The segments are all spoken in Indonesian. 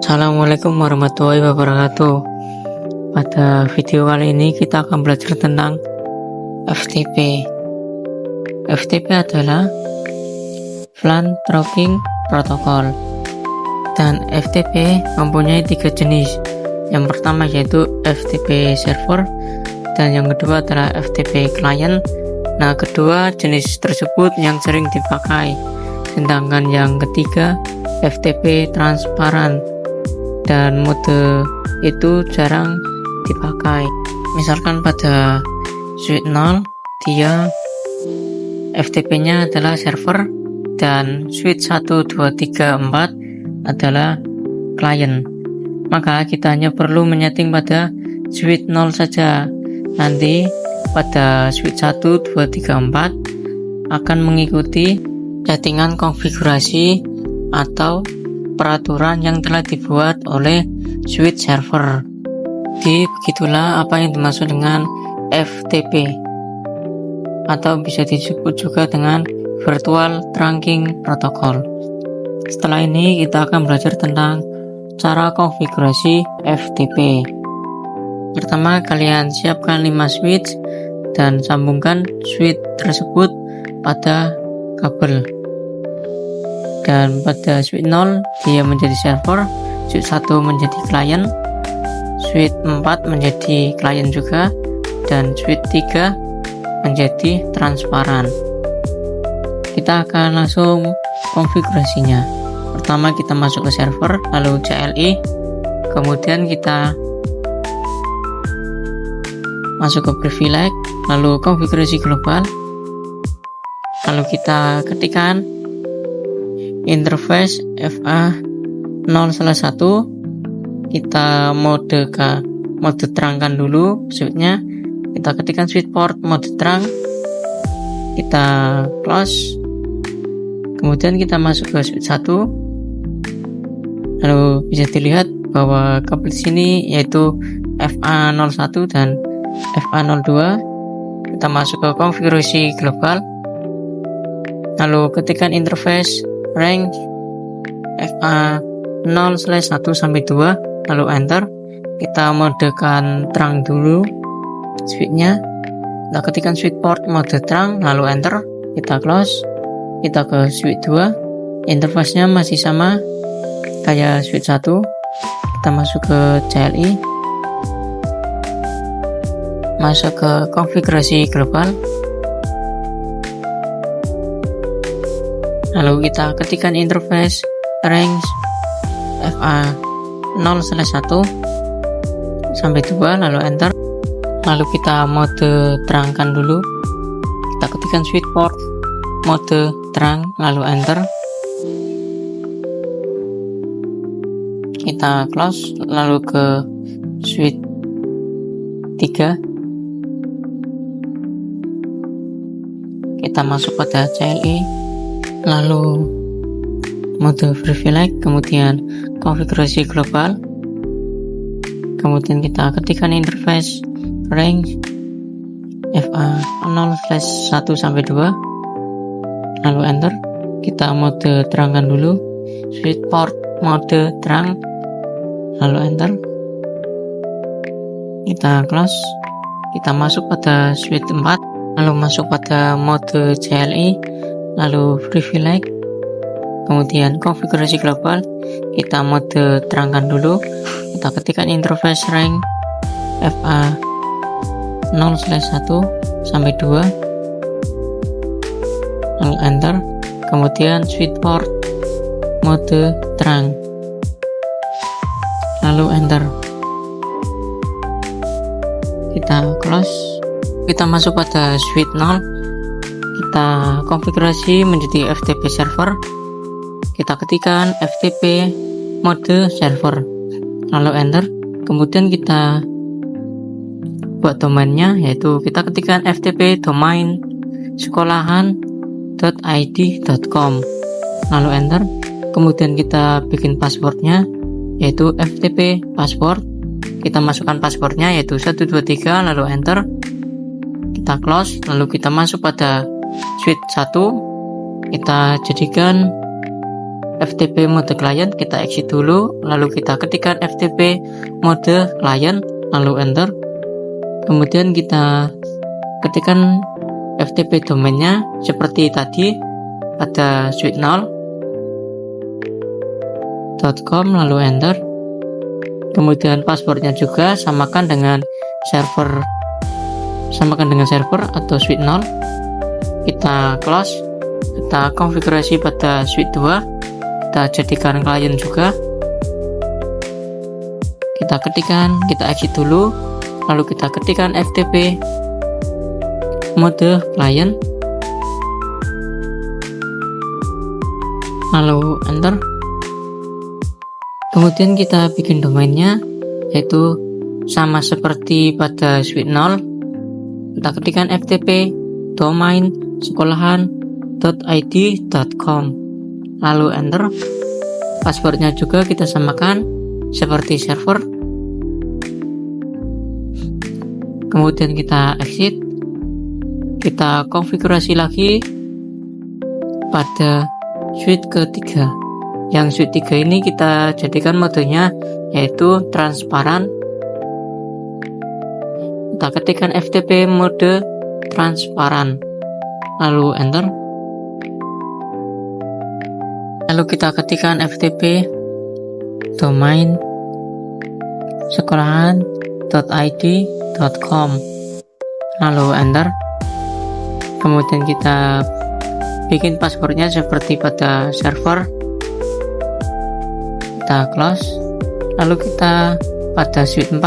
Assalamualaikum warahmatullahi wabarakatuh. Pada video kali ini kita akan belajar tentang FTP. FTP adalah VLAN Tracking Protocol, dan FTP mempunyai 3 jenis. Yang pertama yaitu FTP server, dan yang kedua adalah FTP client. Nah, kedua jenis tersebut yang sering dipakai, sedangkan yang ketiga FTP transparan, dan mode itu jarang dipakai. Misalkan pada switch 0 dia FTP-nya adalah server, dan switch 1, 2, 3, 4 adalah client. Maka kita hanya perlu menyeting pada switch 0 saja. Nanti pada switch 1, 2, 3, 4 akan mengikuti settingan konfigurasi atau peraturan yang telah dibuat oleh switch server. Jadi begitulah apa yang dimaksud dengan FTP, atau bisa disebut juga dengan Virtual Tracking Protocol. Setelah ini kita akan belajar tentang cara konfigurasi FTP. Pertama, kalian siapkan 5 switch dan sambungkan switch tersebut pada kabel. Dan pada switch 0 dia menjadi server, switch 1 menjadi client, switch 4 menjadi client juga, dan switch 3 menjadi transparan. Kita akan langsung konfigurasinya. Pertama kita masuk ke server, lalu CLI, kemudian kita masuk ke privilege, lalu konfigurasi global, lalu kita ketikkan interface FA0/1, kita mode terangkan dulu switchnya, kita ketikkan switch port mode terang, kita close, kemudian kita masuk ke switch 1, lalu bisa dilihat bahwa kabel di sini yaitu FA01 dan FA02. Kita masuk ke konfigurasi global, lalu ketikkan interface range FA0/1-2, lalu enter. Kita modekan terang dulu switchnya, kita ketikkan switch port mode terang, lalu enter. Kita close, kita ke switch 2, interface-nya masih sama kayak switch 1. Kita masuk ke CLI, masuk ke konfigurasi global, lalu kita ketikkan interface range FA0/1-2, lalu enter. Lalu kita mode terangkan dulu, kita ketikkan switch port mode terang, lalu enter. Kita close, lalu ke switch 3, kita masuk pada CLI, lalu mode privilege, kemudian konfigurasi global, kemudian kita ketikkan interface range FA0/1-2, lalu enter. Kita mode terangkan dulu, switch port mode terang, lalu enter. Kita close, kita masuk pada switch 4, lalu masuk pada mode CLI, lalu privilege, kemudian konfigurasi global, kita mode terangkan dulu, kita ketikkan interface range FA0/1-2, lalu enter. Kemudian switch port mode terang, lalu enter. Kita close, kita masuk pada switch 0, kita konfigurasi menjadi FTP server, kita ketikkan FTP mode server, lalu enter. Kemudian kita buat domainnya, yaitu kita ketikkan FTP domain sekolahan.id.com, lalu enter. Kemudian kita bikin passwordnya, yaitu FTP password. Kita masukkan passwordnya yaitu 123, lalu enter. Kita close, lalu kita masuk pada switch 1, kita jadikan FTP mode client, kita exit dulu, lalu kita ketikkan FTP mode client, lalu enter. Kemudian kita ketikkan FTP domainnya seperti tadi pada sweet0.com, lalu enter. Kemudian passwordnya juga samakan dengan server atau Sweet0. Kita close, kita konfigurasi pada Sweet2, kita jadikan klien juga. Kita ketikkan, kita exit dulu, lalu kita ketikkan FTP mode client, lalu enter. Kemudian kita bikin domainnya, yaitu sama seperti pada Sweet0. Kita ketikkan FTP domain sekolahan.id.com, lalu enter. Passwordnya juga kita samakan seperti server. Kemudian kita exit, kita konfigurasi lagi pada Sweet ketiga. Yang Sweet 3 ini kita jadikan modenya yaitu transparan. Kita ketikkan FTP mode transparan, lalu enter. Lalu kita ketikkan FTP domain sekolahan.id.com, lalu enter. Kemudian kita bikin passwordnya seperti pada server. Kita close, lalu kita pada Sweet 4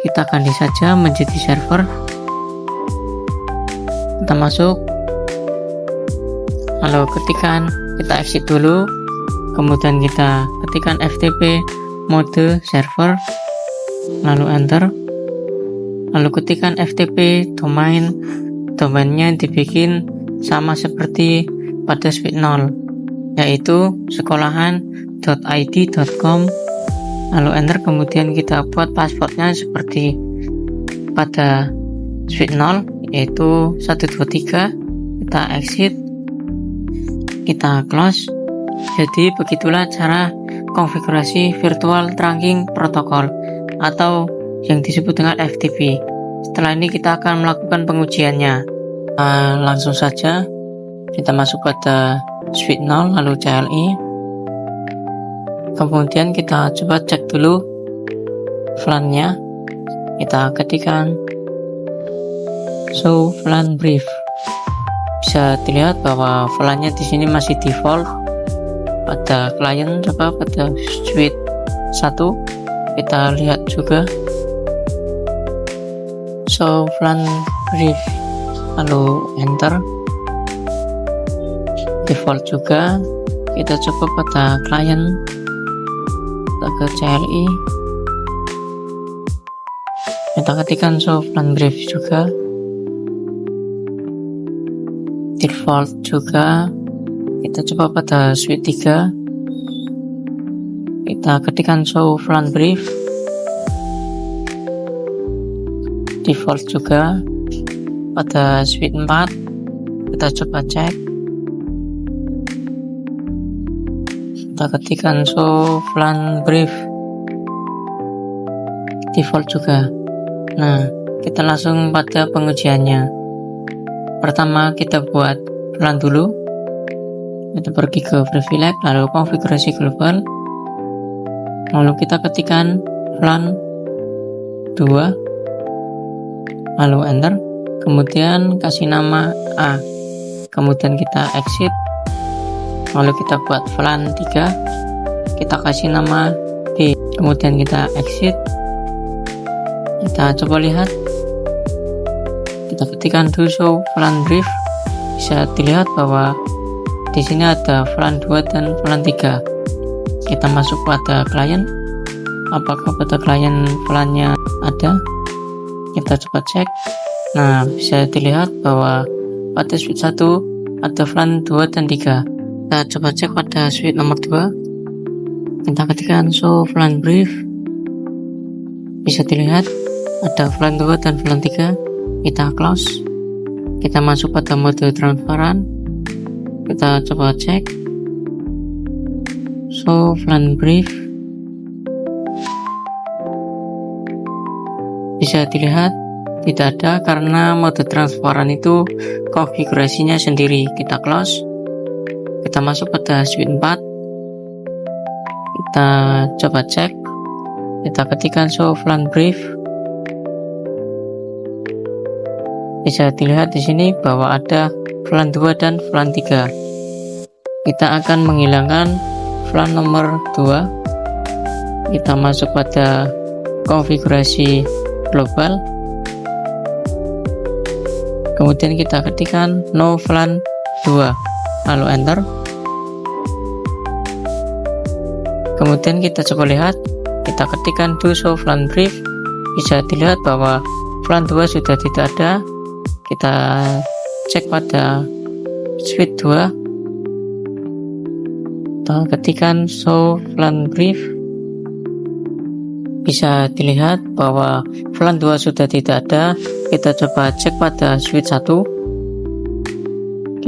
kita ganti saja menjadi server. Kita masuk, lalu ketikkan, kita exit dulu, kemudian kita ketikkan FTP mode server, lalu enter. Lalu ketikkan FTP domainnya dibikin sama seperti pada Sweet0, yaitu sekolahan.id.com, lalu enter. Kemudian kita buat passwordnya seperti pada Sweet0, yaitu 123. Kita exit, kita close. Jadi begitulah cara konfigurasi virtual trunking protokol atau yang disebut dengan FTP. Setelah ini kita akan melakukan pengujiannya. Langsung saja kita masuk pada Sweet0, lalu CLI. Kemudian kita coba cek dulu VLAN-nya. Kita ketikkan show VLAN brief. Bisa dilihat bahwa VLAN-nya di sini masih default pada klien. Coba pada Sweet 1 kita lihat juga show VLAN brief, lalu enter. Default juga. Kita coba pada klien, kita ke CLI, kita ketikkan show VLAN brief juga, default juga. Kita coba pada Sweet 3, kita ketikkan show VLAN brief, default juga. Pada Sweet 4 kita coba cek, kita ketikkan show VLAN brief, default juga. Nah, kita langsung pada pengujiannya. Pertama kita buat VLAN dulu. Kita pergi ke privilege, lalu konfigurasi global, lalu kita ketikkan VLAN 2, lalu enter. Kemudian kasih nama A, kemudian kita exit, lalu kita buat VLAN 3, kita kasih nama B, kemudian kita exit. Kita coba lihat, kita ketikkan do show VLAN brief. Bisa dilihat bahwa di sini ada VLAN 2 dan VLAN 3. Kita masuk pada klien, apakah pada klien VLAN-nya ada. Kita coba cek. Nah, bisa dilihat bahwa pada Sweet 1 ada VLAN 2 dan 3. Kita coba cek pada Sweet nomor 2. Kita ketikkan show VLAN brief. Bisa dilihat ada VLAN 2 dan VLAN 3. Kita close. Kita masuk pada mode transparan. Kita coba cek. show VLAN brief. Bisa dilihat tidak ada karena mode transparan itu konfigurasinya sendiri. Kita close, kita masuk pada switch 4, kita coba cek, kita ketikkan show VLAN brief. Bisa dilihat di sini bahwa ada VLAN 2 dan VLAN 3. Kita akan menghilangkan VLAN nomor 2. Kita masuk pada konfigurasi global, kemudian kita ketikkan no VLAN 2, lalu enter. Kemudian kita coba lihat, kita ketikkan do show VLAN brief. Bisa dilihat bahwa VLAN 2 sudah tidak ada. Kita cek pada switch 2, kita ketikkan show VLAN brief. Bisa dilihat bahwa VLAN 2 sudah tidak ada. Kita coba cek pada switch 1,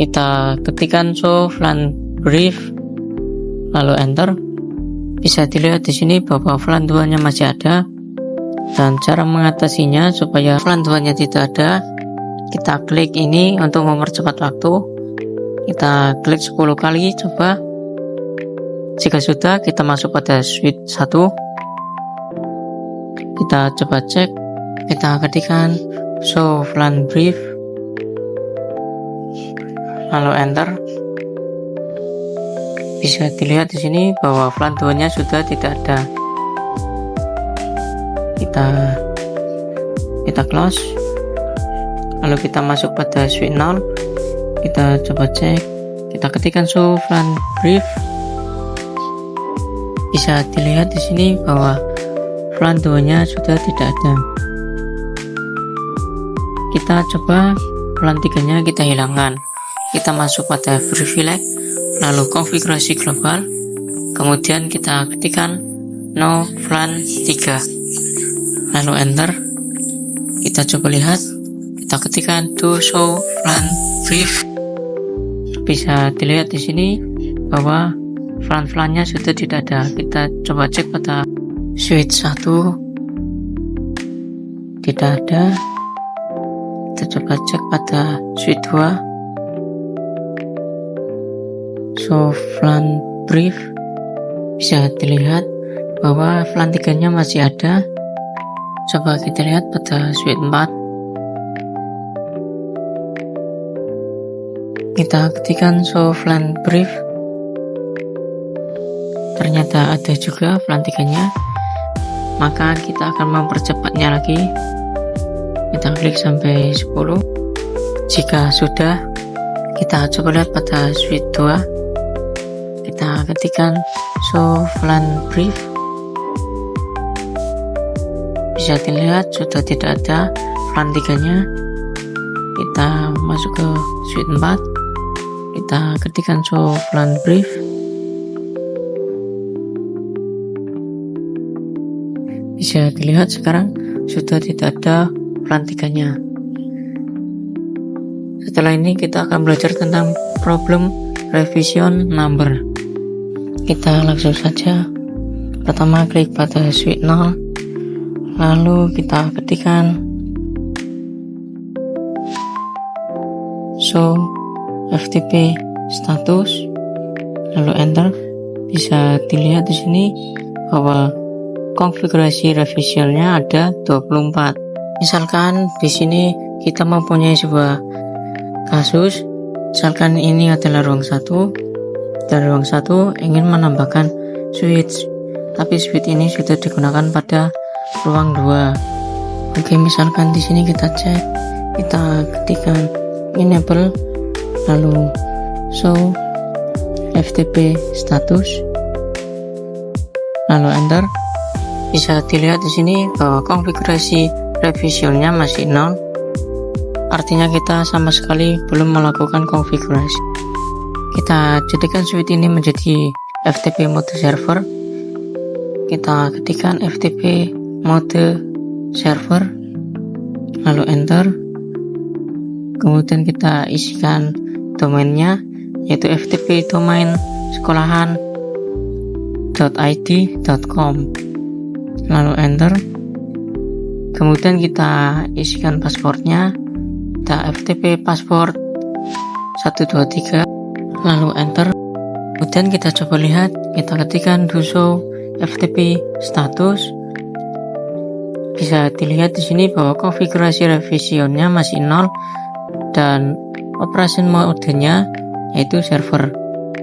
kita ketikkan show VLAN brief, lalu enter. Bisa dilihat di sini bahwa VLAN 2 nya masih ada. Dan cara mengatasinya supaya VLAN 2 nya tidak ada, kita klik ini untuk mempercepat waktu. Kita klik 10 kali coba. Jika sudah, kita masuk pada switch 1, kita coba cek, kita ketikkan show VLAN brief, lalu enter. Bisa dilihat di sini bahwa VLAN 2 nya sudah tidak ada. Kita close, lalu kita masuk pada switch 0, kita coba cek, kita ketikkan show VLAN brief. Bisa dilihat di sini bahwa VLAN 2 nya sudah tidak ada. Kita coba VLAN 3 nya kita hilangkan. Kita masuk pada privilege, lalu konfigurasi global, kemudian kita ketikkan no VLAN 3, lalu enter. Kita coba lihat, kita ketikkan do show VLAN brief. Bisa dilihat di sini bahwa VLAN nya sudah tidak ada. Kita coba cek pada switch 1, tidak ada. Kita coba cek pada switch 2, show VLAN brief. Bisa dilihat bahwa VLAN 3 nya masih ada. Coba kita lihat pada switch 4, kita ketikkan show VLAN brief. Ternyata ada juga VLAN 3 nya. Maka kita akan mempercepatnya lagi. Kita klik sampai 10. Jika sudah, kita coba lihat pada switch 2, kita ketikkan show VLAN brief. Bisa dilihat sudah tidak ada VLAN 3 nya. Kita masuk ke switch 4, kita ketikkan show VLAN brief. Bisa dilihat sekarang sudah tidak ada VLAN 3 nya. Setelah ini kita akan belajar tentang problem revision number. Kita langsung saja. Pertama klik pada switch 0, lalu kita ketikkan show FTP status, lalu enter. Bisa dilihat di sini bahwa konfigurasi revisionnya ada 24. Misalkan di sini kita mempunyai sebuah kasus, misalkan ini adalah ruang 1, dan ruang 1 ingin menambahkan switch, tapi switch ini sudah digunakan pada ruang 2. Oke, misalkan di sini kita cek, kita ketikkan enable, lalu show FTP status, lalu enter. Bisa dilihat di sini bahwa konfigurasi revisionnya masih 0. Artinya kita sama sekali belum melakukan konfigurasi. Kita jadikan switch ini menjadi FTP mode server. Kita ketikkan FTP mode server, lalu enter. Kemudian kita isikan domainnya, yaitu FTP domain sekolahan. ftp.id.com, lalu enter. Kemudian kita isikan passwordnya, kita ftp password 123, lalu enter. Kemudian kita coba lihat, kita ketikkan do show ftp status. Bisa dilihat di sini bahwa konfigurasi revisionnya masih 0 dan operation modenya yaitu server.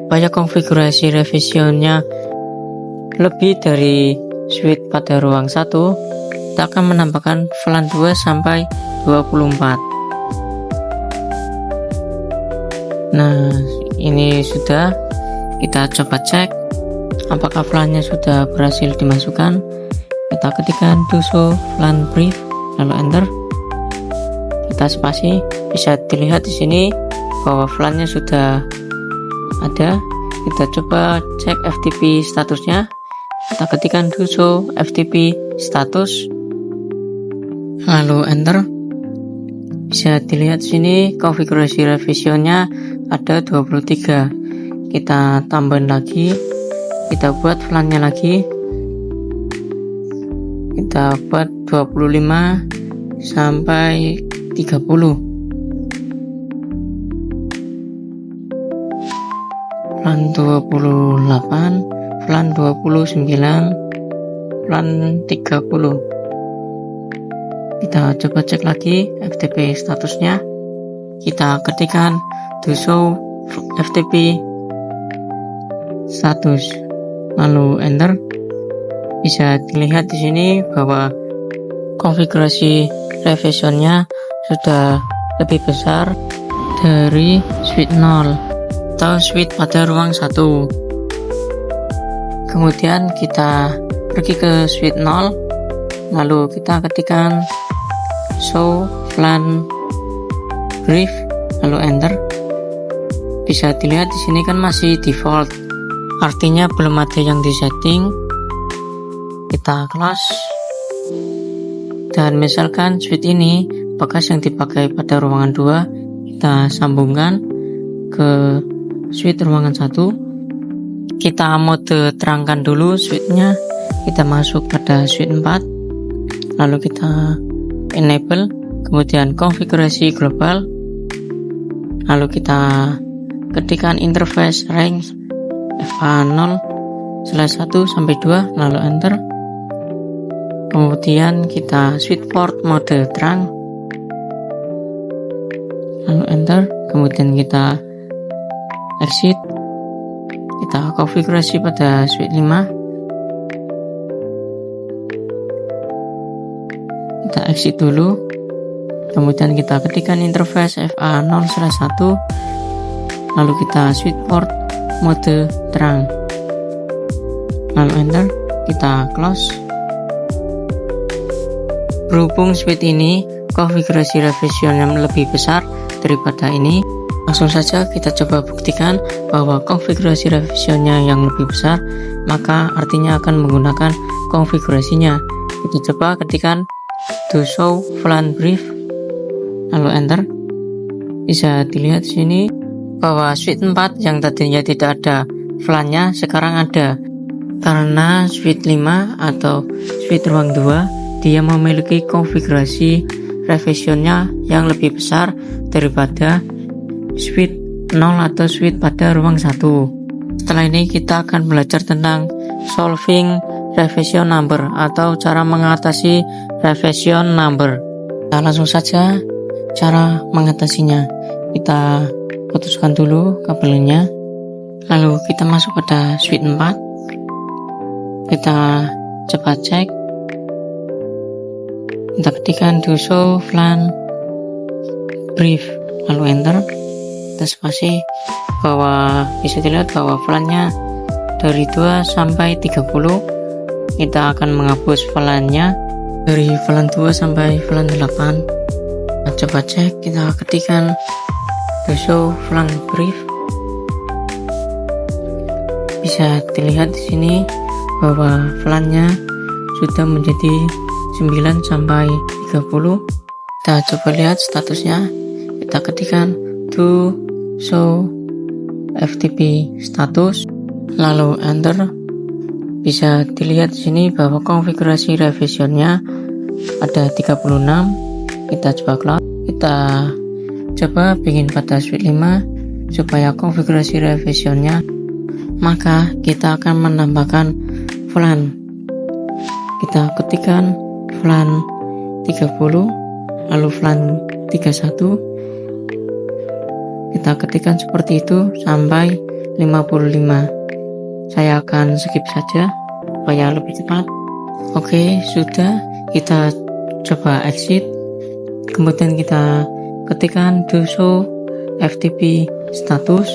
Supaya konfigurasi revisionnya lebih dari switch pada ruang 1, kita akan menambahkan VLAN 2 sampai 24. Nah, ini sudah. Kita coba cek apakah VLAN-nya sudah berhasil dimasukkan. Kita ketikkan do show VLAN brief, lalu enter. Kita spasi. Bisa dilihat di sini bahwa VLAN-nya sudah ada. Kita coba cek FTP statusnya. Kita ketikkan do show FTP status, lalu enter. Bisa dilihat di sini konfigurasi revisionnya ada 23. Kita tambahin lagi, kita buat VLAN-nya lagi, kita buat 25 sampai 30. VLAN 28, VLAN 29, VLAN 30. Kita coba cek lagi FTP statusnya. Kita ketikkan do show FTP status, lalu enter. Bisa dilihat di sini bahwa konfigurasi revisionnya sudah lebih besar dari switch 0 atau switch pada ruang 1. Kemudian kita pergi ke switch 0, lalu kita ketikkan show VLAN brief, lalu enter. Bisa dilihat di sini kan masih default, artinya belum ada yang disetting. Kita close. Dan misalkan switch ini bekas yang dipakai pada ruangan 2, kita sambungkan ke switch ruangan 1. Kita mode terangkan dulu switchnya. Kita masuk pada switch 4, lalu kita enable, kemudian konfigurasi global, lalu kita ketikkan interface range FA0/1 sampai 2, lalu enter. Kemudian kita switch port mode terang, lalu enter. Kemudian kita exit. Kita konfigurasi pada switch 5. Kita exit dulu. Kemudian kita ketikkan interface FA0/1, lalu kita switch port mode terang, lalu enter. Kita close. Berhubung switch ini konfigurasi revision yang lebih besar daripada ini, langsung saja kita coba buktikan bahwa konfigurasi revisionnya yang lebih besar, maka artinya akan menggunakan konfigurasinya. Kita coba ketikkan do show VLAN brief, lalu enter. Bisa dilihat di sini bahwa switch 4 yang tadinya tidak ada VLAN-nya sekarang ada, karena switch 5 atau switch ruang 2 dia memiliki konfigurasi revisionnya yang lebih besar daripada switch 0 atau switch pada ruang 1. Setelah ini kita akan belajar tentang solving revision number atau cara mengatasi revision number. Kita langsung saja cara mengatasinya. Kita putuskan dulu kabelnya, lalu kita masuk pada switch 4. Kita coba cek. Kita ketikkan do show VLAN brief, lalu enter. Kita spasi bahwa bisa dilihat bahwa VLAN-nya dari 2 sampai 30. Kita akan menghapus VLAN-nya dari VLAN 2 sampai VLAN 8. Nah, coba cek. Kita ketikkan do show VLAN brief. Bisa dilihat di sini bahwa VLAN-nya sudah menjadi 9 sampai 30. Kita coba lihat statusnya. Kita ketikkan do show FTP status, lalu enter. Bisa dilihat di sini bahwa konfigurasi revisionnya ada 36. Kita coba close. Kita coba bikin pada suite 5 supaya konfigurasi revisionnya, maka kita akan menambahkan VLAN. Kita ketikkan VLAN 30, lalu VLAN 31. Kita ketikkan seperti itu sampai 55. Saya akan skip saja supaya lebih cepat. Oke, sudah. Kita coba exit. Kemudian kita ketikkan do show FTP status.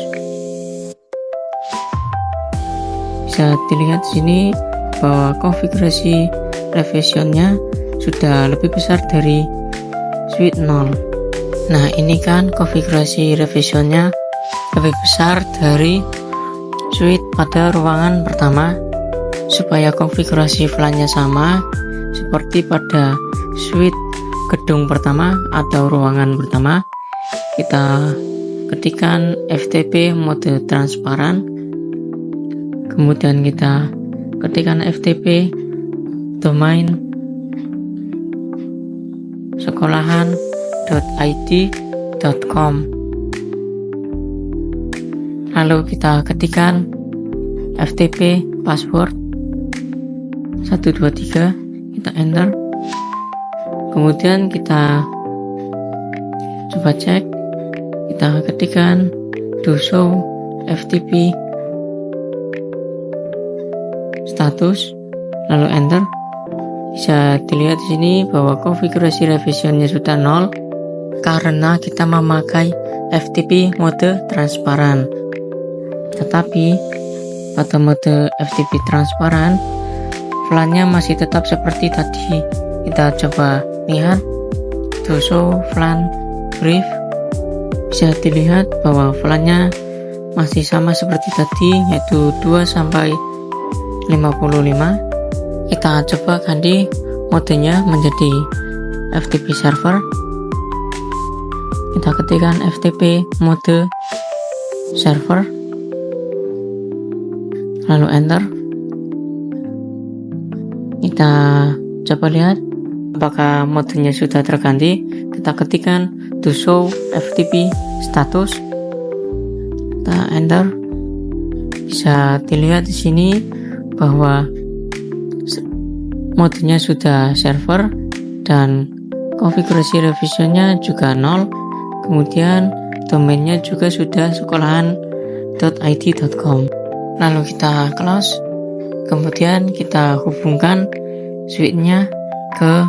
Bisa dilihat di sini bahwa konfigurasi revisionnya sudah lebih besar dari suite 0. Nah, ini kan konfigurasi revisionnya lebih besar dari suite pada ruangan pertama. Supaya konfigurasi VLAN-nya sama seperti pada suite gedung pertama atau ruangan pertama, kita ketikkan FTP mode transparan. Kemudian kita ketikkan FTP domain sekolahan.id.com. Lalu kita ketikkan FTP password 123, kita enter. Kemudian kita coba cek, kita ketikkan do show FTP status, lalu enter. Bisa dilihat di sini bahwa konfigurasi revisionnya sudah 0 karena kita memakai FTP mode transparan. Tetapi pada mode FTP transparan, VLAN-nya masih tetap seperti tadi. Kita coba lihat do show VLAN brief. Bisa dilihat bahwa VLAN-nya masih sama seperti tadi, yaitu 2 sampai 55. Kita coba ganti modenya menjadi FTP server. Kita ketikkan FTP mode server, lalu enter. Kita coba lihat apakah modenya sudah terganti. Kita ketikkan do show FTP status, kita enter. Bisa dilihat di sini bahwa modenya sudah server dan konfigurasi revisionnya juga 0. Kemudian domainnya juga sudah sekolahan.id.com. Lalu kita close. Kemudian kita hubungkan suite-nya ke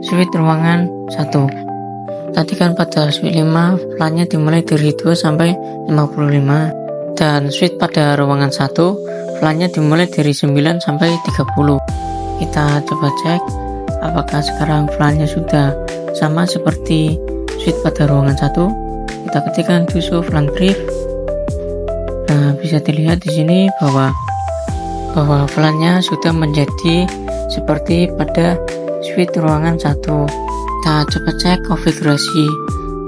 suite ruangan 1. Tadi kan pada suite 5 VLAN-nya dimulai dari 2 sampai 55, dan suite pada ruangan 1 VLAN-nya dimulai dari 9 sampai 30. Kita coba cek apakah sekarang VLAN-nya sudah sama seperti suite pada ruangan 1. Kita ketikkan do show VLAN brief. Nah, bisa dilihat di sini bahwa VLAN-nya sudah menjadi seperti pada suite ruangan 1. Kita coba cek konfigurasi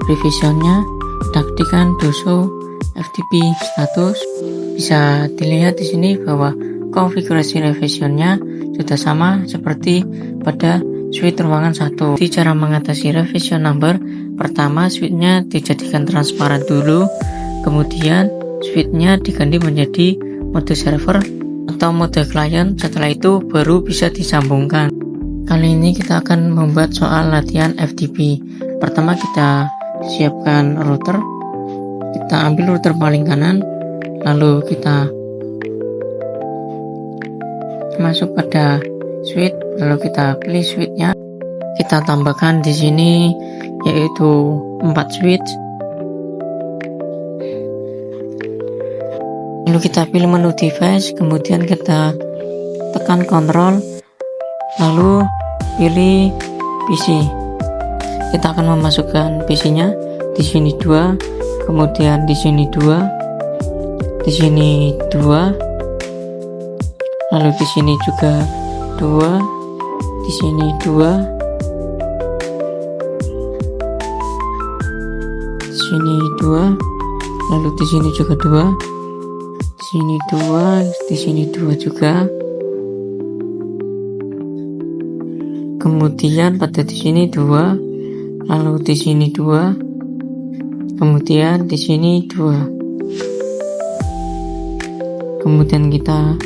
revisionnya. Kita ketikkan do show FTP status. Bisa dilihat di sini bahwa konfigurasi revisionnya sudah sama seperti pada suite ruangan 1. Di cara mengatasi revision number, pertama suite-nya dijadikan transparan dulu, kemudian suite-nya diganti menjadi mode server atau mode client. Setelah itu baru bisa disambungkan. Kali ini kita akan membuat soal latihan FTP. Pertama kita siapkan router. Kita ambil router paling kanan, lalu kita masuk pada suite, lalu kita pilih suite-nya. Kita tambahkan di sini yaitu 4 switch. Lalu kita pilih menu device, kemudian kita tekan kontrol, lalu pilih PC. Kita akan memasukkan PC-nya. Di sini 2, kemudian di sini 2, di sini 2. Lalu di sini juga 2, di sini 2, di sini 2, lalu di sini juga 2, di sini 2, di sini 2 juga. Kemudian pada di sini 2, lalu di sini 2, kemudian di sini 2. Kemudian kita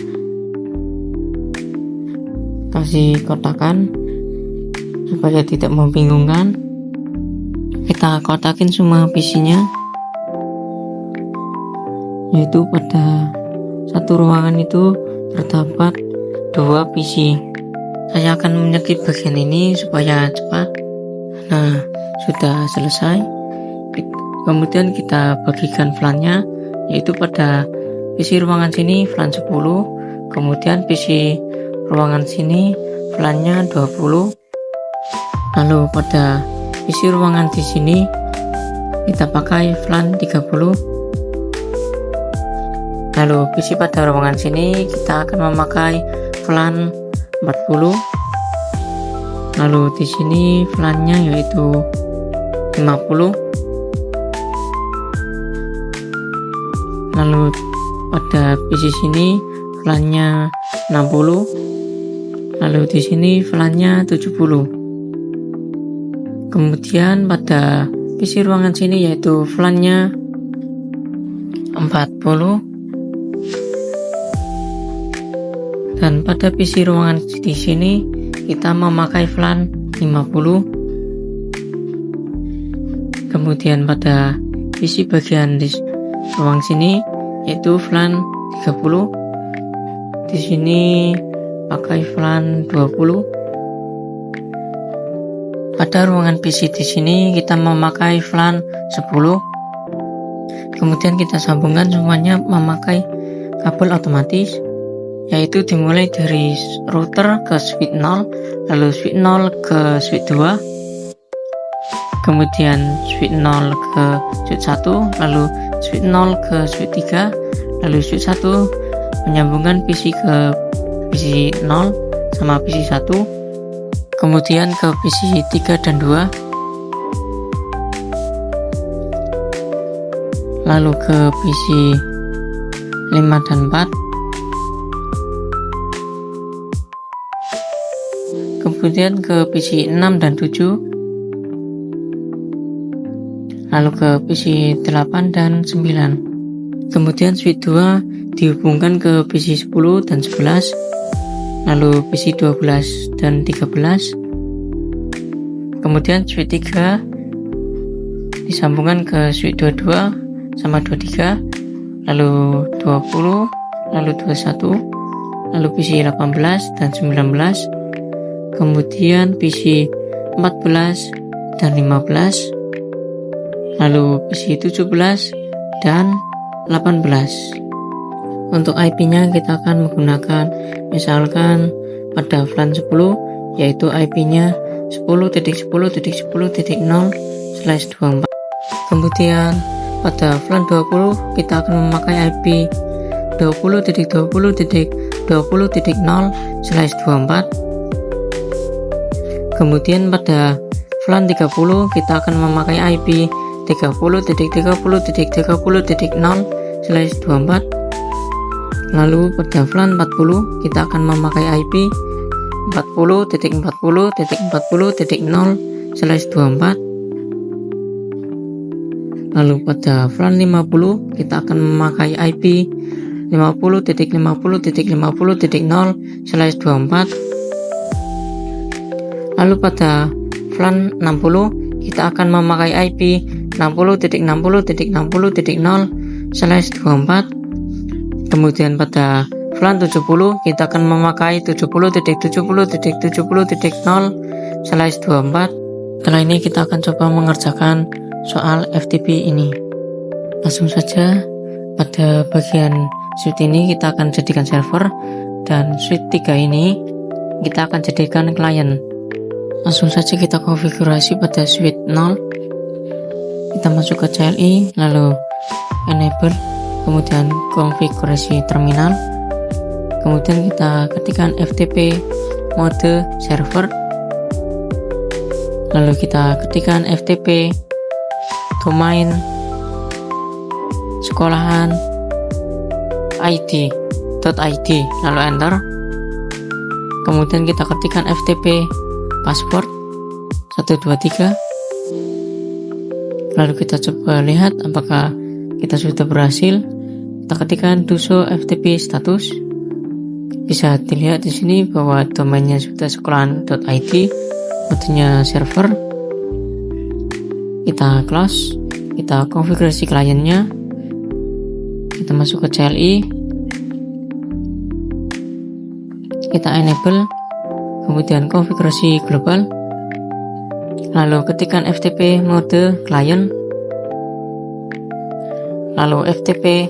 kasih kotakan supaya tidak membingungkan. Kita kotakin semua PC-nya, yaitu pada satu ruangan itu terdapat 2 PC. Saya akan menyedikit bagian ini supaya cepat. Nah, sudah selesai. Kemudian kita bagikan VLAN-nya, yaitu pada PC ruangan sini VLAN 10, kemudian PC ruangan sini VLAN-nya 20. Lalu pada PC ruangan di sini kita pakai VLAN 30. Lalu PC pada ruangan sini kita akan memakai VLAN 40. Lalu di sini VLAN-nya yaitu 50. Lalu pada PC sini VLAN-nya 60. Lalu di sini VLAN-nya 70. Kemudian pada PC ruangan sini yaitu VLAN-nya 40. Dan pada PC ruangan di sini kita memakai VLAN 50. Kemudian pada PC bagian di ruang sini yaitu VLAN 30. Di sini pakai VLAN 20. Pada ruangan PC di sini kita memakai VLAN 10. Kemudian kita sambungkan semuanya memakai kabel otomatis, yaitu dimulai dari router ke switch 0, lalu switch 0 ke switch 2, kemudian switch 0 ke switch 1, lalu switch 0 ke switch 3, lalu switch 1 menyambungkan PC ke PC 0 sama PC 1, kemudian ke PC 3 dan 2, lalu ke PC 5 dan 4, kemudian ke PC 6 dan 7, lalu ke PC 8 dan 9. Kemudian switch 2 dihubungkan ke PC 10 dan 11, lalu PC 12 dan 13. Kemudian switch 3 disambungkan ke switch 22 sama 23, lalu 20, lalu 21, lalu PC 18 dan 19. Kemudian PC 14 dan 15, lalu PC 17 dan 18. Untuk IP-nya kita akan menggunakan misalkan pada VLAN 10 yaitu IP-nya 10.10.10.0/24. Kemudian pada VLAN 20 kita akan memakai IP 20.20.20.0/24. Kemudian pada VLAN 30 kita akan memakai IP 30.30.30.0/24. Lalu pada VLAN 40 kita akan memakai IP 40.40.40.0/24. Lalu pada VLAN 50 kita akan memakai IP 50.50.50.0/24. Lalu pada VLAN 60 kita akan memakai IP 60.60.60.0/24. Kemudian pada VLAN 70 kita akan memakai 70.70.70.0/24. Setelah ini kita akan coba mengerjakan soal FTP ini. Langsung saja pada bagian switch ini kita akan jadikan server, dan switch 3 ini kita akan jadikan klien. Langsung saja kita konfigurasi pada switch 0. Kita masuk ke CLI, lalu enable, kemudian konfigurasi terminal, kemudian kita ketikkan FTP mode server, lalu kita ketikkan FTP domain sekolahan fid.id, lalu enter. Kemudian kita ketikkan FTP password 123. Lalu kita coba lihat apakah kita sudah berhasil. Kita ketikkan do show FTP status. Bisa dilihat di sini bahwa domainnya sudah sekolahan.id, metodenya server. Kita close, kita konfigurasi kliennya, kita masuk ke CLI, kita enable, kemudian konfigurasi global, lalu ketikkan FTP mode client, lalu FTP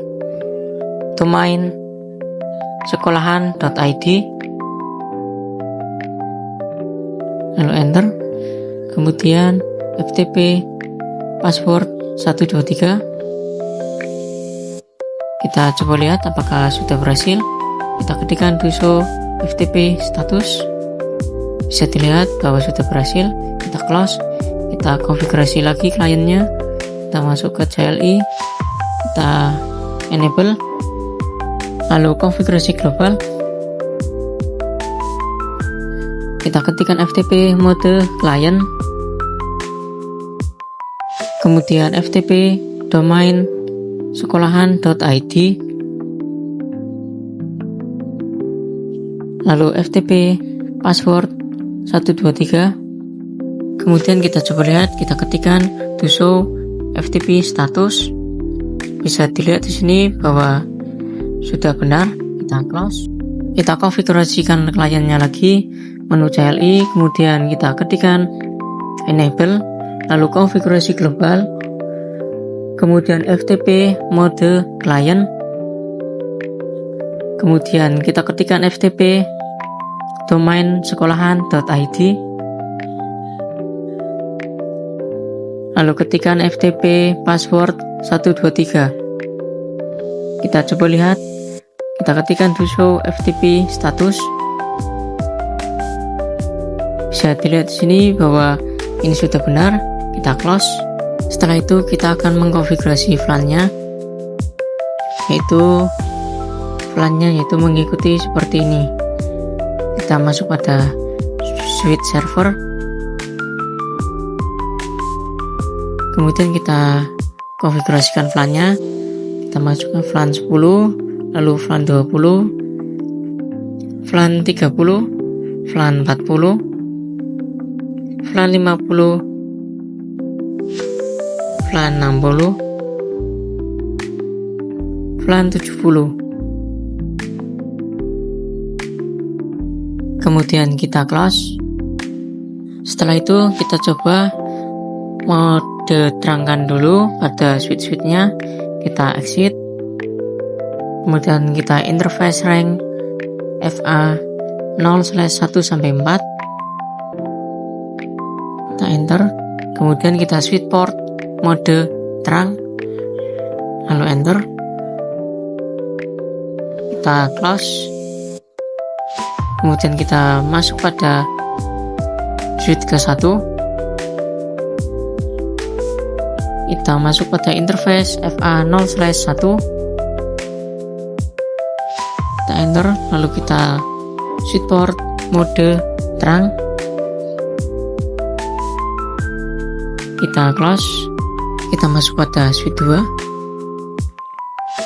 domain sekolahan.id, lalu enter. Kemudian FTP password 123. Kita coba lihat apakah sudah berhasil. Kita ketikkan do show FTP status. Bisa dilihat bahwa sudah berhasil. Kita close, kita konfigurasi lagi kliennya, kita masuk ke CLI, kita enable, lalu konfigurasi global, kita ketikkan FTP mode client, kemudian FTP domain sekolahan.id, lalu FTP password 123. Kemudian kita coba lihat, kita ketikkan do show FTP status. Bisa dilihat di sini bahwa sudah benar. Kita close, kita konfigurasikan kliennya lagi, menu CLI, kemudian kita ketikkan enable, lalu konfigurasi global, kemudian FTP mode client, kemudian kita ketikkan FTP domain sekolahan.id, lalu ketikkan FTP password 123. Kita coba lihat, kita ketikkan do show FTP status. Bisa dilihat di sini bahwa ini sudah benar. Kita close. Setelah itu kita akan mengkonfigurasi VLAN-nya, yaitu mengikuti seperti ini. Kita masuk pada switch server, kemudian kita konfigurasikan VLAN-nya. Kita masukkan VLAN 10, lalu VLAN 20, VLAN 30, VLAN 40, VLAN 50, VLAN 60, VLAN 70. Kemudian kita close. Setelah itu kita coba mode terangkan dulu pada switch-switchnya. Kita exit, kemudian kita interface rank FA 0/1-4, kita enter, kemudian kita switch port mode terang, lalu enter, kita close, kemudian kita masuk pada switch ke 1, kita masuk pada interface FA 0/1, kita enter, lalu kita switch port mode terang, kita close, kita masuk pada switch 2,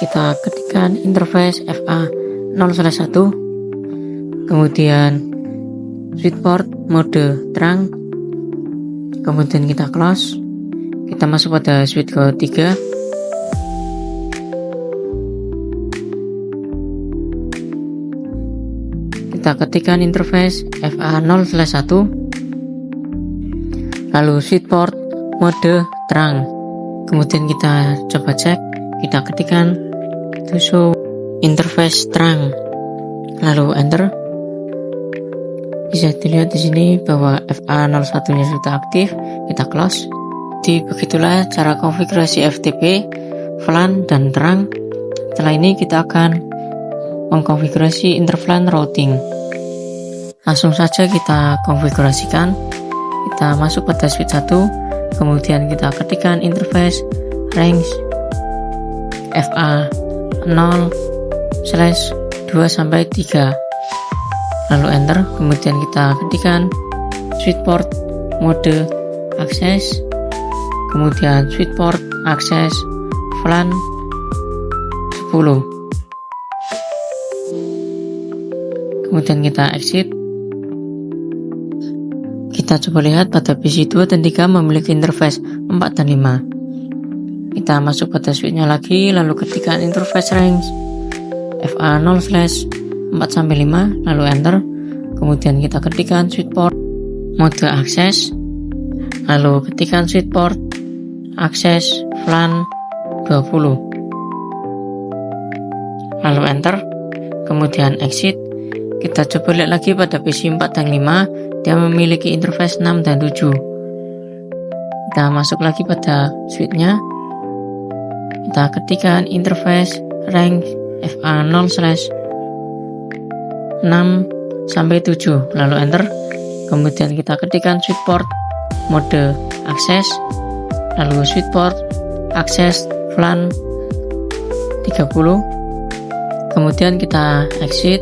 kita ketikkan interface FA 0/1, kemudian switch port mode terang, kemudian kita close, kita masuk pada switch ke-3, kita ketikkan interface FA 0/1, lalu switch port mode terang, kemudian kita coba cek, kita ketikkan to show interface terang, lalu enter. Bisa dilihat di sini bahwa FA 01-nya sudah aktif. Kita close. Jadi begitulah cara konfigurasi FTP, VLAN, dan terang. Setelah ini kita akan mengkonfigurasi interVLAN routing. Langsung saja kita konfigurasikan. Kita masuk pada switch 1, kemudian kita ketikkan interface range FA 0 2 sampai 3, lalu enter. Kemudian kita ketikkan switchport mode akses, kemudian switchport akses VLAN 10, kemudian kita exit. Kita coba lihat pada PC 2 dan 3 memiliki interface 4 dan 5. Kita masuk pada switchnya lagi, lalu ketikkan interface range FA0/4-5, lalu enter. Kemudian kita ketikkan switchport mode akses, lalu ketikkan switchport akses VLAN 20, lalu enter. Kemudian exit. Kita coba lihat lagi pada PC 4 dan 5, dia memiliki interface 6 dan 7. Kita masuk lagi pada switchnya, kita ketikkan interface range FA0/6-7, lalu enter. Kemudian kita ketikkan switchport mode akses, lalu switchport akses VLAN 30, kemudian kita exit.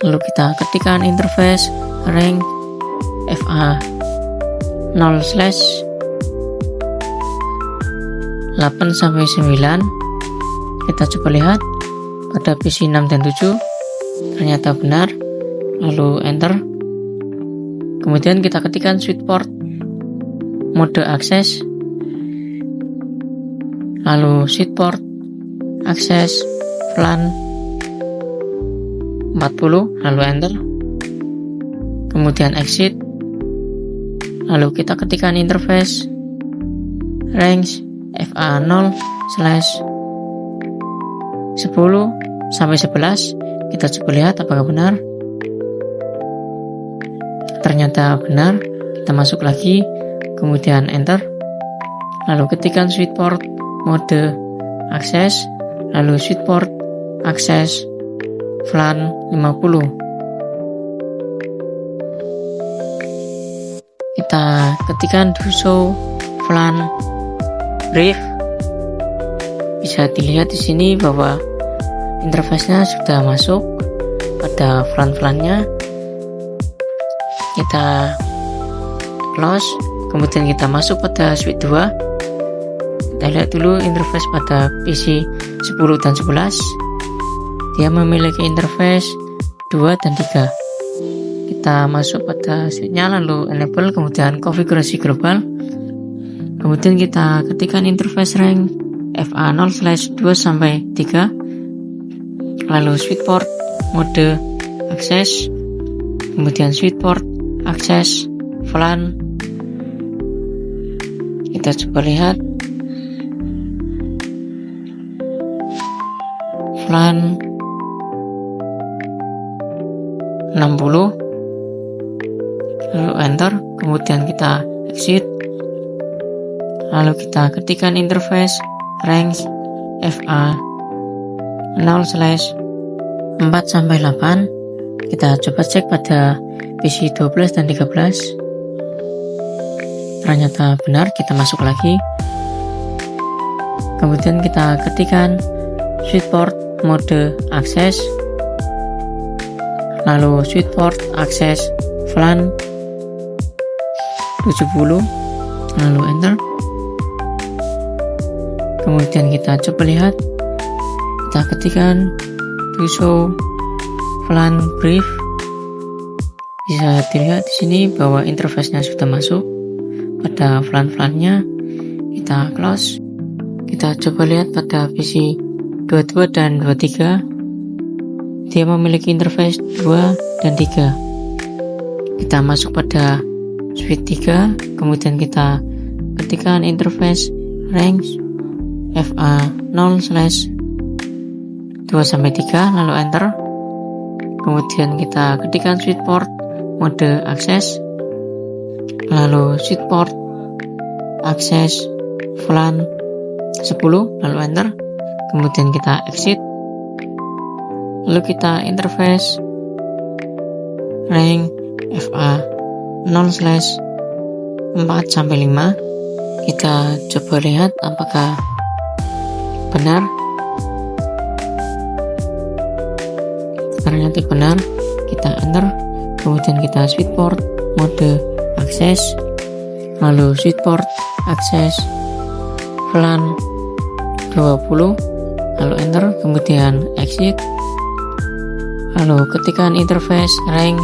Lalu kita ketikkan interface range FA0/8-9. Kita coba lihat pada PC 6 dan 7, ternyata benar, lalu enter. Kemudian kita ketikkan switchport mode akses, lalu switchport akses VLAN 40, lalu enter. Kemudian exit. Lalu kita ketikkan interface range FA0/10-11. Kita coba lihat apakah benar. Ternyata benar. Kita masuk lagi, kemudian enter. Lalu ketikkan switchport mode akses, lalu switchport akses VLAN 50. Kita ketikkan do show VLAN brief. Bisa dilihat di sini bahwa interface-nya sudah masuk pada VLAN-nya. Kita close, kemudian kita masuk pada switch 2. Kita lihat dulu interface pada PC 10 dan 11. Dia memiliki interface 2 dan 3. Kita masuk pada switchnya, lalu enable, kemudian konfigurasi global. Kemudian kita ketikkan interface range FA0/2-3, lalu switchport mode akses, kemudian switchport akses VLAN. Kita coba lihat VLAN 60, lalu enter. Kemudian kita exit. Lalu kita ketikkan interface range FA0/4-8. Kita coba cek pada PC 12 dan 13. Ternyata benar. Kita masuk lagi, kemudian kita ketikkan switchport mode akses, lalu switchport akses VLAN 70, lalu enter. Kemudian kita coba lihat, kita ketikkan do show VLAN brief. Bisa dilihat di sini bahwa interface-nya sudah masuk pada VLAN-nya. Kita close. Kita coba lihat pada PC 22 dan 23. Dia memiliki interface 2 dan 3. Kita masuk pada switch 3, kemudian kita ketikkan interface range FA0/2-3, lalu enter. Kemudian kita ketikkan switchport mode akses, lalu switchport akses VLAN 10, lalu enter. Kemudian kita exit. Lalu kita interface range FA0/4-5. Kita coba lihat apakah benar. ternyata benar, kita enter, kemudian kita switch port mode akses, lalu switch port akses VLAN 20, lalu enter, kemudian exit, lalu ketikkan interface range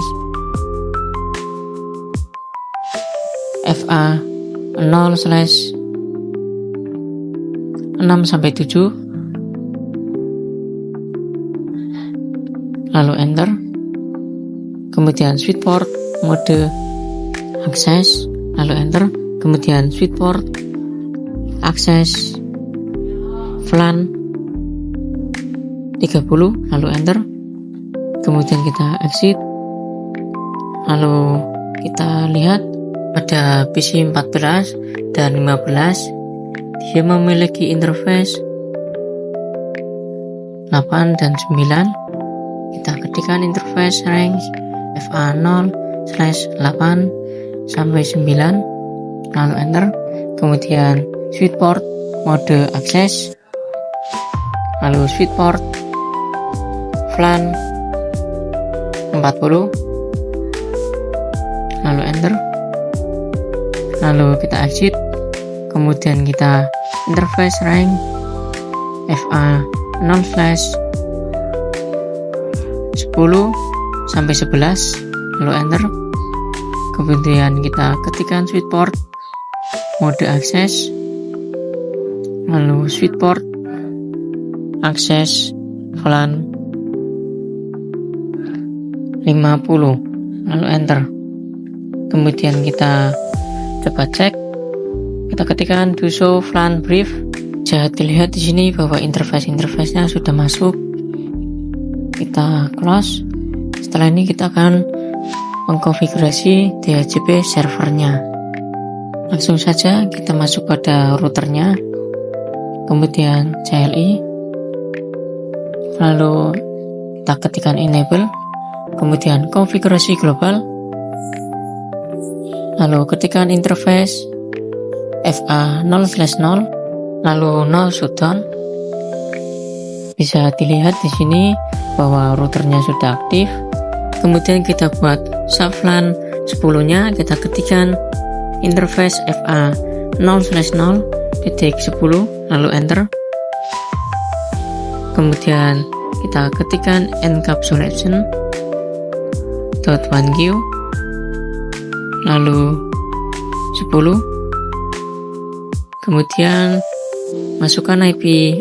FA 0/6-7, lalu enter, kemudian switch port mode akses, lalu enter, kemudian switch port akses VLAN 30, lalu enter, kemudian kita exit, lalu kita lihat pada PC 14 dan 15 dia memiliki interface 8 dan 9. Kita ketikkan interface range FA 0/8-9, lalu enter, kemudian switch port mode akses, lalu switch port VLAN 40, lalu enter, lalu kita exit, kemudian kita interface range FA 0/10-11, lalu enter, kemudian kita ketikkan switch port mode akses, lalu switch port akses VLAN 50, lalu enter, kemudian kita coba cek, kita ketikkan do show VLAN brief. Bisa dilihat di sini bahwa interface-nya sudah masuk. Kita close. Setelah ini kita akan mengkonfigurasi DHCP servernya. Langsung saja kita masuk pada routernya, kemudian CLI, lalu kita ketikkan enable, kemudian konfigurasi global, lalu ketikkan interface FA 0/0, lalu no shutdown. Bisa dilihat di sini bahwa routernya sudah aktif. Kemudian kita buat subVLAN 10-nya, kita ketikkan interface FA 0/0.10, lalu enter. Kemudian kita ketikkan encapsulation.1q, lalu 10. Kemudian masukkan IP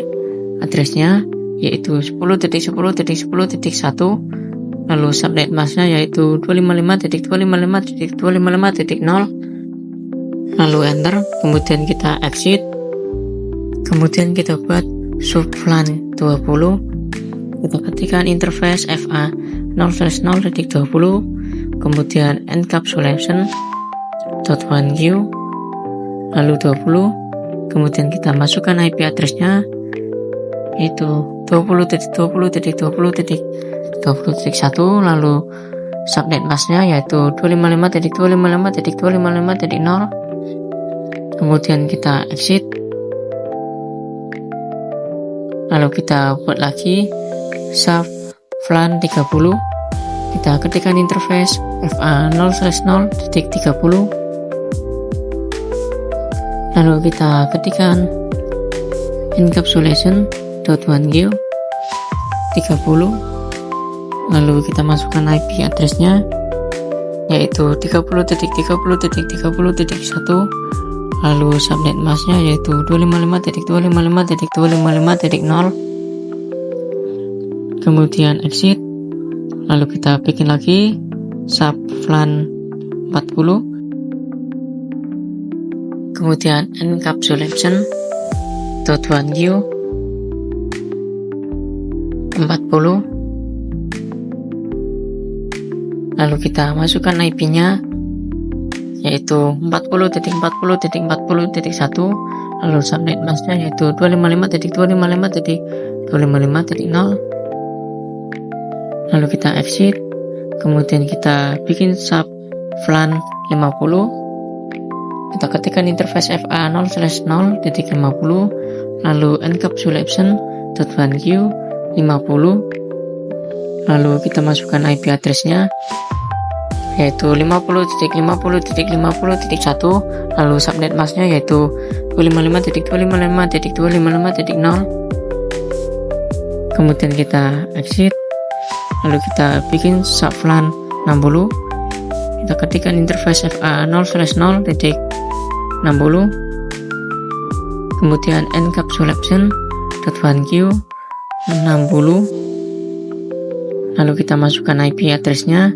addressnya yaitu 10.10.10.1, lalu subnet masknya yaitu 255.255.255.0, lalu enter, kemudian kita exit, kemudian kita buat subVLAN 20, kita ketikkan interface FA 0/0.20, kemudian encapsulation.1q, lalu 20, kemudian kita masukkan IP addressnya yaitu 20.20.20.20.1, lalu subnet masknya yaitu 255.255.255.0, kemudian kita exit, lalu kita buat lagi subVLAN 30, kita ketikkan interface FA 0/0.30, lalu kita ketikkan encapsulation.1q 30, lalu kita masukkan IP addressnya yaitu 30.30.30.1, lalu subnet masknya yaitu 255.255.255.0, kemudian exit, lalu kita bikin lagi subVLAN 40, kemudian encapsulation.1q 40, lalu kita masukkan IP-nya yaitu 40.40.40.1, lalu subnet masknya yaitu 255.255.255.0, lalu kita exit, kemudian kita bikin subVLAN 50, kita ketikkan interface FA 0/0.50, lalu encapsulation.1q 50, lalu kita masukkan IP address-nya yaitu 50.50.50.1, lalu subnet masknya yaitu 255.255.255.0. kemudian kita exit, lalu kita bikin subflan 60, kita ketikkan interface FA0/0.60, kemudian encapsulation.1q 60, lalu kita masukkan IP address-nya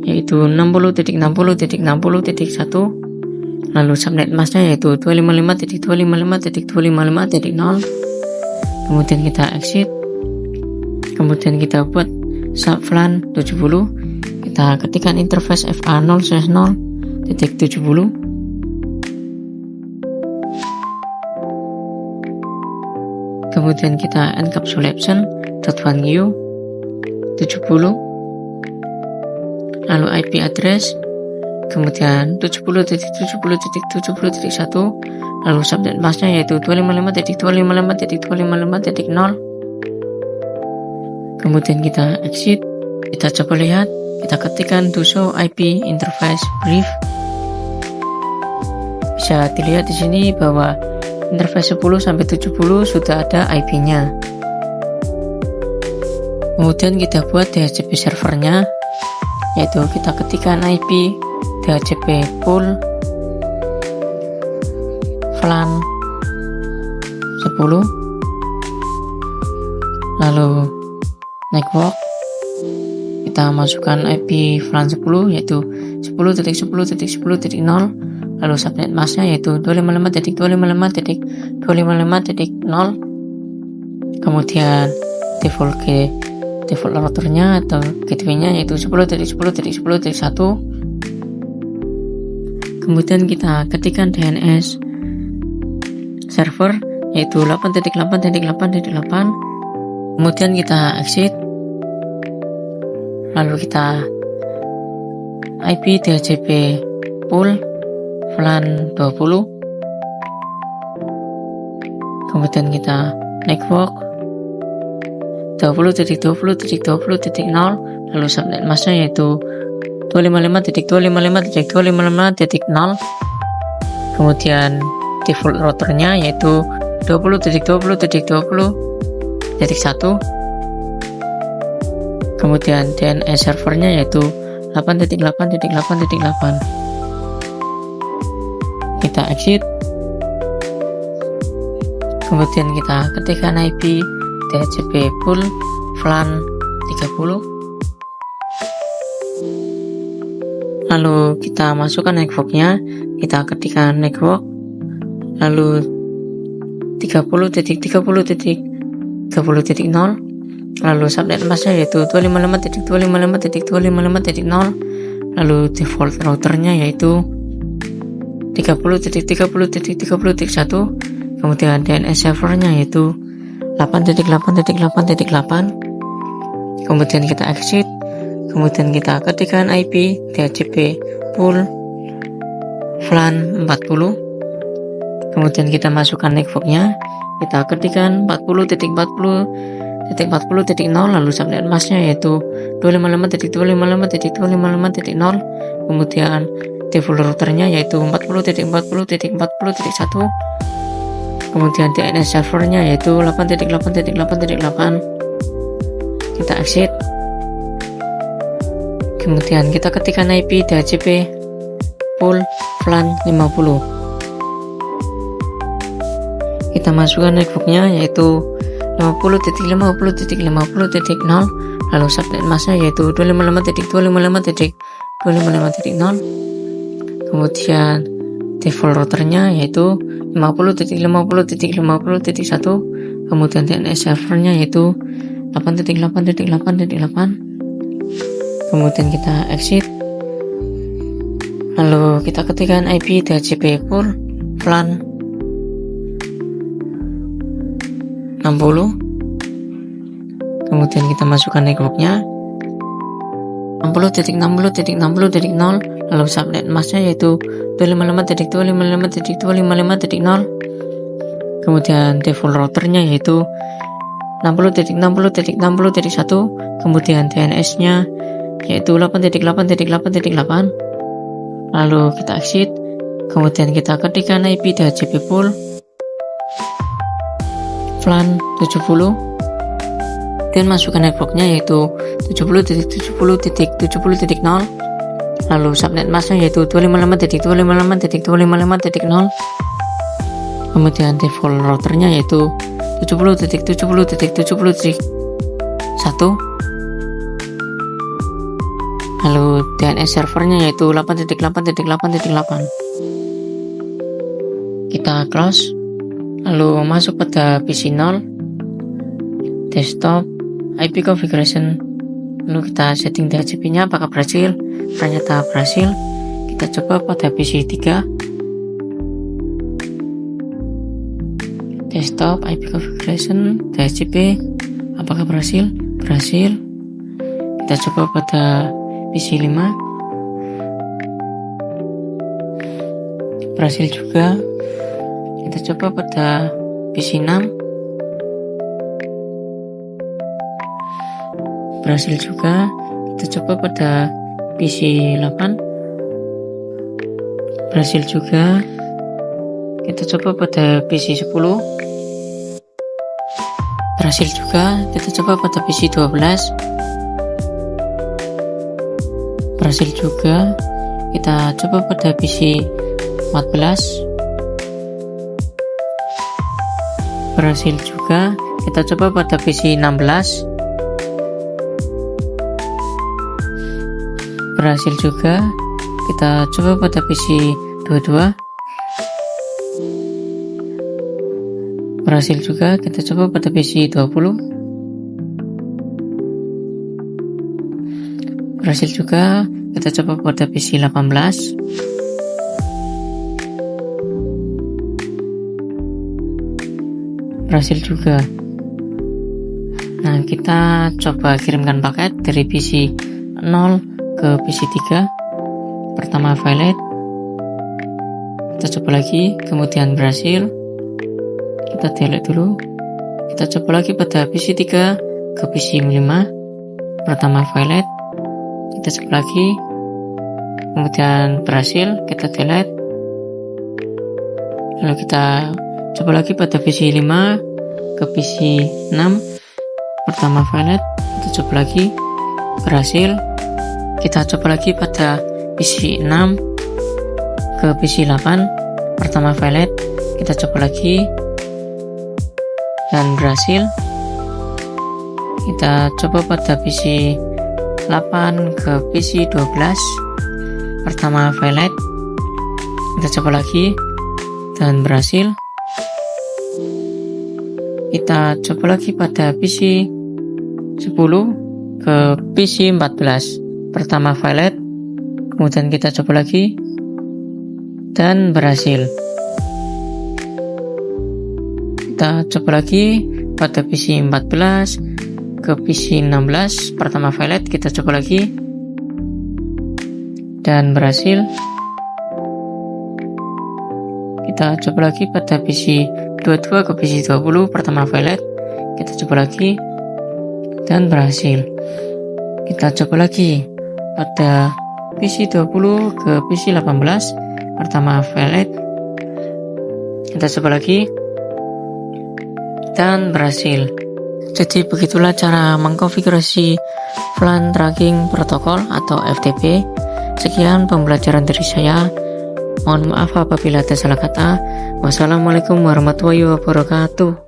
yaitu 60.60.60.1, lalu subnet masknya yaitu 255.255.255.0. kemudian kita exit, kemudian kita buat subflan 70, kita ketikkan interface FA0/0.70, kemudian kita encapsulation.1q 70, lalu IP address, kemudian 70.70.70.1, lalu subnet masknya yaitu 255.255.255.0. kemudian kita exit, kita coba lihat, kita ketikkan to show IP interface brief. Bisa dilihat di sini bahwa interface 10 sampai 70 sudah ada IP-nya. Kemudian kita buat DHCP servernya, yaitu kita ketikkan IP DHCP pool VLAN 10, lalu network, kita masukkan IP VLAN 10 yaitu 10.10.10.0, lalu subnet masknya yaitu 255.255.255.0, kemudian default routernya atau gateway-nya yaitu 10.10.10.1, kemudian kita ketikkan DNS server yaitu 8.8.8.8, kemudian kita exit, lalu kita IP DHCP pool VLAN 20, kemudian kita network 20.20.20.0, lalu subnet masknya yaitu 255.255.255.0, kemudian default routernya yaitu 20.20.20.1, kemudian DNS servernya yaitu 8.8.8.8. kita exit, kemudian kita ketikkan IP DHCP pool VLAN 30, lalu kita masukkan networknya, kita ketikkan network, lalu 30.30.30.0, lalu subnet masknya yaitu 255.255.255.0, lalu default routernya yaitu 30.30.30.1, kemudian DNS servernya yaitu 8.8.8.8, kemudian kita exit, kemudian kita ketikkan IP DHCP pool VLAN 40, kemudian kita masukkan networknya, kita ketikkan 40.40.40.0, lalu subnet masknya yaitu 255.255.255.0, kemudian default routernya yaitu 40.40.40.1, kemudian DNS servernya yaitu 8.8.8.8, kita exit, kemudian kita ketikkan IP DHCP pool VLAN 50, kita masukkan networknya yaitu 50.50.50.0, lalu subnet masknya yaitu 255.255.255.0, kemudian default routernya yaitu 50.50.50.1, kemudian DNS servernya yaitu 8.8.8.8, kemudian kita exit, lalu kita ketikkan IP DHCP pool VLAN 60, kemudian kita masukkan networknya 60.60.60.0, lalu subnet masknya yaitu 255.255.255.0, kemudian default routernya yaitu 60.60.60.1, kemudian DNS-nya yaitu 8.8.8.8. Lalu kita exit, kemudian kita ketikkan IP DHCP pool VLAN 70 dan masukkan networknya yaitu 70.70.70.0, lalu subnet masknya yaitu 255.255.255.0, kemudian default routernya yaitu 70.70.70.1, lalu DNS servernya yaitu 8.8.8.8. Kita close, lalu masuk pada PC 0, desktop, IP configuration, lalu kita setting DHCP nya apakah berhasil. Ternyata berhasil. Kita coba pada PC 3, desktop, IP configuration, DHCP, apakah berhasil. Berhasil. Kita coba pada PC 5, berhasil juga. Kita coba pada PC 6, berhasil juga. Kita coba pada PC 8, berhasil juga. Kita coba pada PC 10, berhasil juga. Kita coba pada PC 12, berhasil juga. Kita coba pada PC 14, berhasil juga. Kita coba pada PC 16, berhasil juga. Kita coba pada PC 22, berhasil juga. Kita coba pada PC 20, berhasil juga. Kita coba pada PC 18, berhasil juga. Nah, kita coba kirimkan paket dari PC 0 ke PC 3. Pertama valid, kita coba lagi, kemudian berhasil. Kita delete dulu. Kita coba lagi pada PC 3 ke PC 5. Pertama valid, kita coba lagi, kemudian berhasil. Kita delete. Lalu kita coba lagi pada PC 5 ke PC 6. Pertama valid, kita coba lagi, berhasil. Kita coba lagi pada PC 6 ke PC 8. Pertama valid, kita coba lagi dan berhasil. Kita coba pada PC 8 ke PC 12. Pertama valid, kita coba lagi dan berhasil. Kita coba lagi pada PC 10 ke PC 14. Pertama valid, kemudian kita coba lagi dan berhasil. Kita coba lagi pada PC 14 ke PC 16. Pertama valid, kita coba lagi dan berhasil. Kita coba lagi pada PC 22 ke PC 20. Pertama valid, kita coba lagi dan berhasil. Kita coba lagi pada PC 20 ke PC 18. Pertama valid, kita coba lagi dan berhasil. Jadi begitulah cara mengkonfigurasi VLAN Tracking Protocol atau FTP. Sekian pembelajaran dari saya. Mohon maaf apabila ada salah kata. Wassalamualaikum warahmatullahi wabarakatuh.